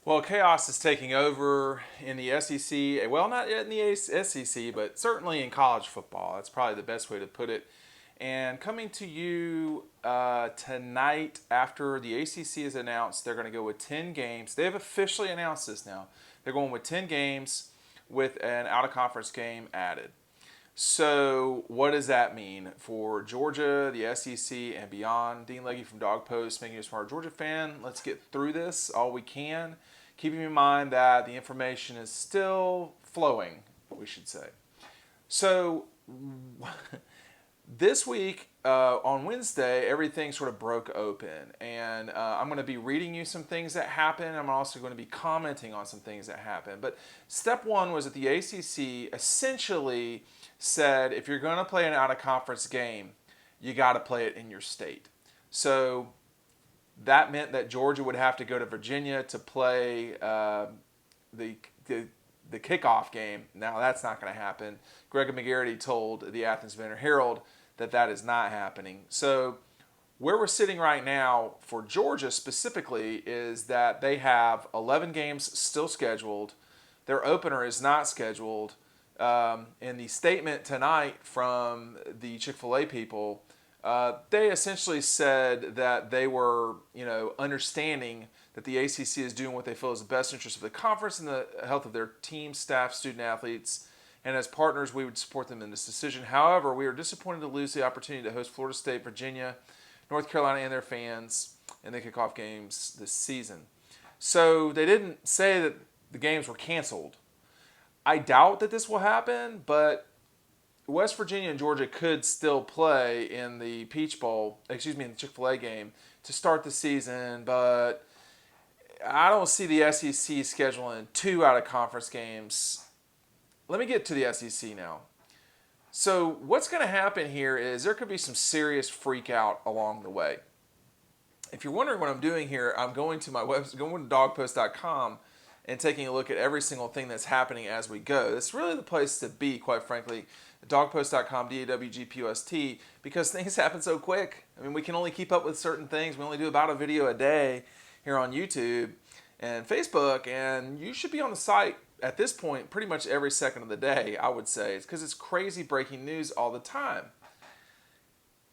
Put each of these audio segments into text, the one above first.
Well, chaos is taking over in the SEC. Well, not yet in the SEC, but certainly in college football. That's probably the best way to put it. And coming to you tonight after the ACC has announced they're going to go with 10 games. They have officially announced this now. They're going with 10 games with an out-of-conference game added. So, what does that mean for Georgia, the SEC, and beyond? Dean Legge from Dog Post, making you a smart Georgia fan. Let's get through this all we can, keeping in mind that the information is still flowing, we should say. So, this week on Wednesday, everything sort of broke open, and I'm going to be reading you some things that happened. I'm also going to be commenting on some things that happened. But step one was that the ACC essentially said if you're going to play an out-of-conference game, you got to play it in your state. So that meant that Georgia would have to go to Virginia to play the kickoff game. Now that's not going to happen. Greg McGarity told the Athens Banner-Herald that is not happening. So where we're sitting right now for Georgia specifically is that they have 11 games still scheduled. Their opener is not scheduled. In the statement tonight from the Chick-fil-A people, they essentially said that they were, understanding that the ACC is doing what they feel is the best interest of the conference and the health of their team, staff, student athletes, and as partners, we would support them in this decision. However, we are disappointed to lose the opportunity to host Florida State, Virginia, North Carolina, and their fans in the kickoff games this season. So they didn't say that the games were canceled. I doubt that this will happen, but West Virginia and Georgia could still play in the Peach Bowl, in the Chick-fil-A game to start the season, but I don't see the SEC scheduling 2 out-of-conference games. Let me get to the SEC now. So what's going to happen here is there could be some serious freak out along the way. If you're wondering what I'm doing here, I'm going to my website, going to dogpost.com and taking a look at every single thing that's happening as we go. It's really the place to be, quite frankly. Dogpost.com, DAWGPOST, because things happen so quick. I mean, we can only keep up with certain things. We only do about a video a day here on YouTube and Facebook, and you should be on the site at this point pretty much every second of the day, I would say. It's because it's crazy breaking news all the time.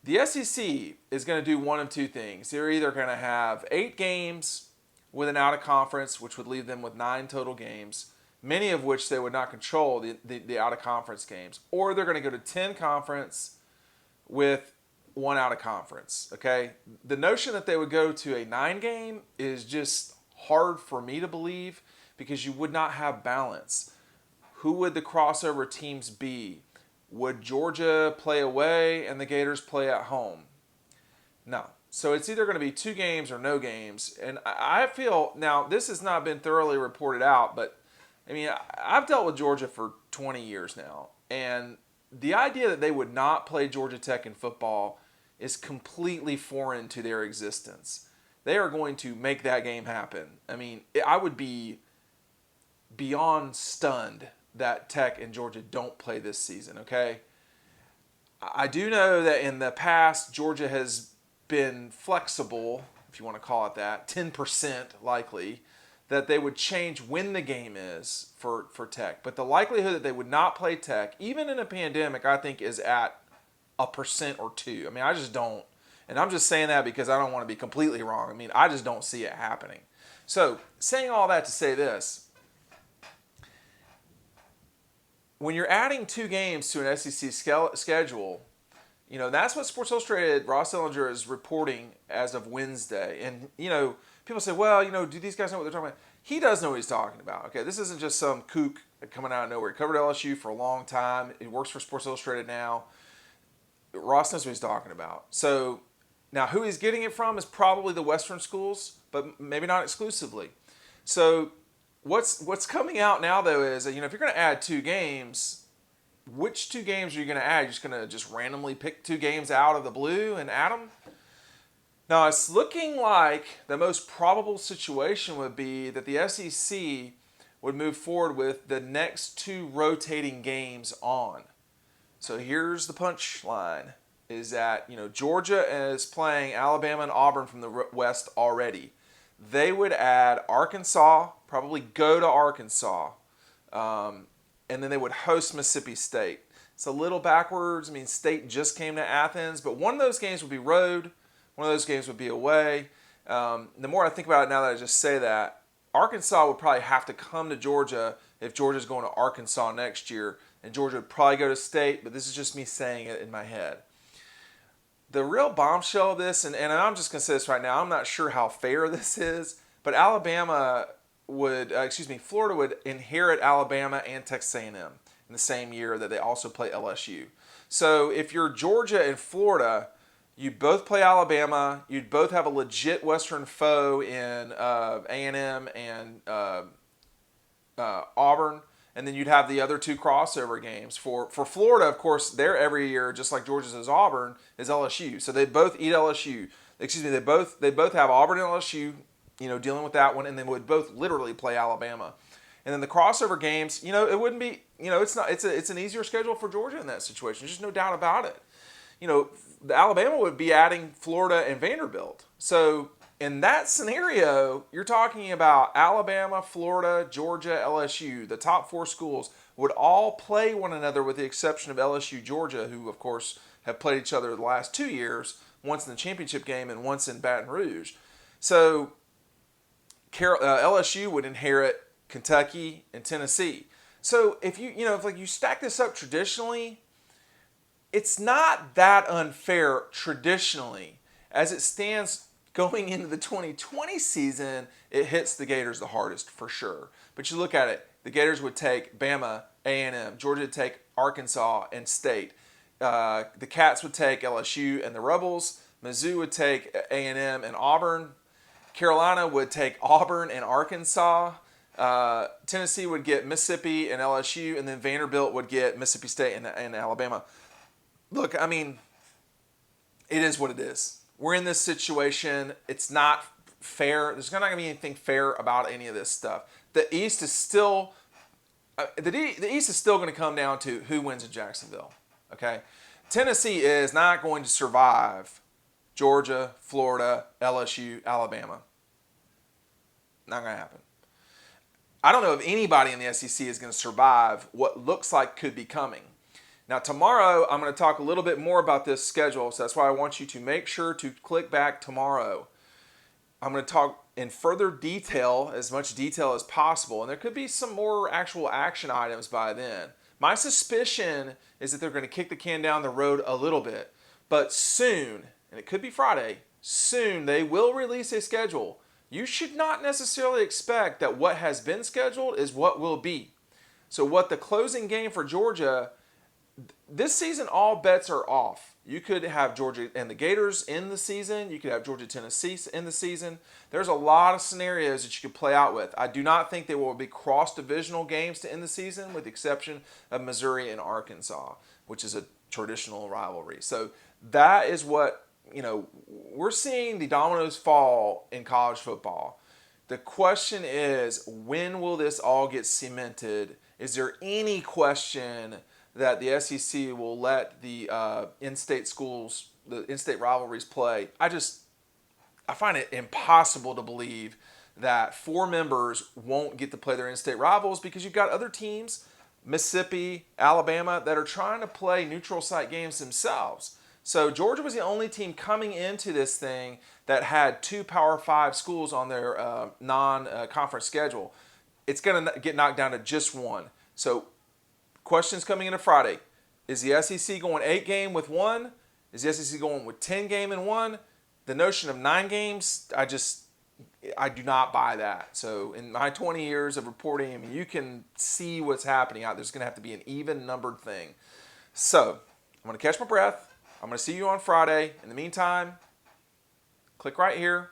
The SEC is going to do one of two things. They're either going to have 8 games with an out-of-conference, which would leave them with 9 total games, many of which they would not control, the out-of-conference games, or they're going to go to 10 conference with 1 out-of-conference, okay? The notion that they would go to a 9 game is just hard for me to believe because you would not have balance. Who would the crossover teams be? Would Georgia play away and the Gators play at home? No. So it's either going to be 2 games or no games. And I feel, now this has not been thoroughly reported out, but I mean, I've dealt with Georgia for 20 years now. And the idea that they would not play Georgia Tech in football is completely foreign to their existence. They are going to make that game happen. I mean, I would be beyond stunned that Tech and Georgia don't play this season, okay? I do know that in the past, Georgia has been flexible, if you want to call it that, 10% likely, that they would change when the game is for Tech. But the likelihood that they would not play Tech, even in a pandemic, I think is at 1% or 2%. I mean, I just don't. And I'm just saying that because I don't want to be completely wrong. I mean, I just don't see it happening. So, saying all that to say this, when you're adding 2 games to an SEC schedule, that's what Sports Illustrated, Ross Ellinger, is reporting as of Wednesday. And, people say, well, do these guys know what they're talking about? He does know what he's talking about. Okay, this isn't just some kook coming out of nowhere. He covered LSU for a long time. He works for Sports Illustrated now. Ross knows what he's talking about. So, now who he's getting it from is probably the Western schools, but maybe not exclusively. So, what's coming out now, though, is that, if you're going to add 2 games, which 2 games are you going to add? You're just going to just randomly pick 2 games out of the blue and add them? Now, it's looking like the most probable situation would be that the SEC would move forward with the next 2 rotating games on. So here's the punchline, is that, Georgia is playing Alabama and Auburn from the West already. they would add Arkansas, probably go to Arkansas, and then they would host Mississippi State. It's a little backwards. I mean, State just came to Athens, but one of those games would be road, one of those games would be away. The more I think about it now that I just say that, Arkansas would probably have to come to Georgia if Georgia's going to Arkansas next year, and Georgia would probably go to State, but this is just me saying it in my head. The real bombshell of this, and I'm just going to say this right now, I'm not sure how fair this is, but Florida would inherit Alabama and Texas A&M in the same year that they also play LSU. So if you're Georgia and Florida, you both play Alabama, you'd both have a legit Western foe in A&M and Auburn, and then you'd have the other two crossover games. For Florida, of course, they're every year, just like Georgia's is Auburn, is LSU. So they both eat LSU. They both have Auburn and LSU, dealing with that one, and then would both literally play Alabama. And then the crossover games, it wouldn't be, it's an easier schedule for Georgia in that situation. There's just no doubt about it. The Alabama would be adding Florida and Vanderbilt. So in that scenario, you're talking about Alabama, Florida, Georgia, LSU. The top four schools would all play one another with the exception of LSU, Georgia, who, of course, have played each other the last 2 years, once in the championship game and once in Baton Rouge. So LSU would inherit Kentucky and Tennessee. So if you stack this up traditionally, it's not that unfair traditionally. As it stands going into the 2020 season, it hits the Gators the hardest for sure. But you look at it, the Gators would take Bama, A&M. Georgia would take Arkansas and State. The Cats would take LSU and the Rebels. Mizzou would take A&M and Auburn. Carolina would take Auburn and Arkansas. Tennessee would get Mississippi and LSU, and then Vanderbilt would get Mississippi State and Alabama. Look, I mean, it is what it is. We're in this situation. It's not fair. There's not going to be anything fair about any of this stuff. The East is still going to come down to who wins in Jacksonville. Okay, Tennessee is not going to survive Georgia, Florida, LSU, Alabama. Not going to happen. I don't know if anybody in the SEC is going to survive what looks like could be coming. Now, tomorrow, I'm going to talk a little bit more about this schedule, so that's why I want you to make sure to click back tomorrow. I'm going to talk in further detail, as much detail as possible, and there could be some more actual action items by then. My suspicion is that they're going to kick the can down the road a little bit, but soon, and it could be Friday, soon they will release a schedule. You should not necessarily expect that what has been scheduled is what will be. So what the closing game for Georgia, this season, all bets are off. You could have Georgia and the Gators in the season. You could have Georgia, Tennessee in the season. There's a lot of scenarios that you could play out with. I do not think there will be cross-divisional games to end the season, with the exception of Missouri and Arkansas, which is a traditional rivalry. So that is what, we're seeing the dominoes fall in college football. The question is, when will this all get cemented? Is there any question that the SEC will let the in-state schools, the in-state rivalries play? I find it impossible to believe that 4 members won't get to play their in-state rivals, because you've got other teams, Mississippi, Alabama, that are trying to play neutral site games themselves. So Georgia was the only team coming into this thing that had 2 Power 5 schools on their non-conference schedule. It's going to get knocked down to just 1. So questions coming into Friday. Is the SEC going 8-game with 1? Is the SEC going with 10-game and 1? The notion of 9 games, I do not buy that. So in my 20 years of reporting, I mean, you can see what's happening out there. There's going to have to be an even-numbered thing. So I'm going to catch my breath. I'm going to see you on Friday. In the meantime, click right here.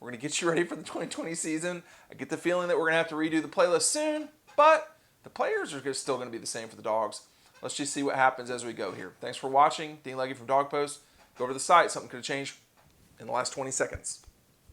We're going to get you ready for the 2020 season. I get the feeling that we're going to have to redo the playlist soon, but the players are still going to be the same for the Dogs. Let's just see what happens as we go here. Thanks for watching. Dean Legge from Dog Post. Go over to the site. Something could have changed in the last 20 seconds.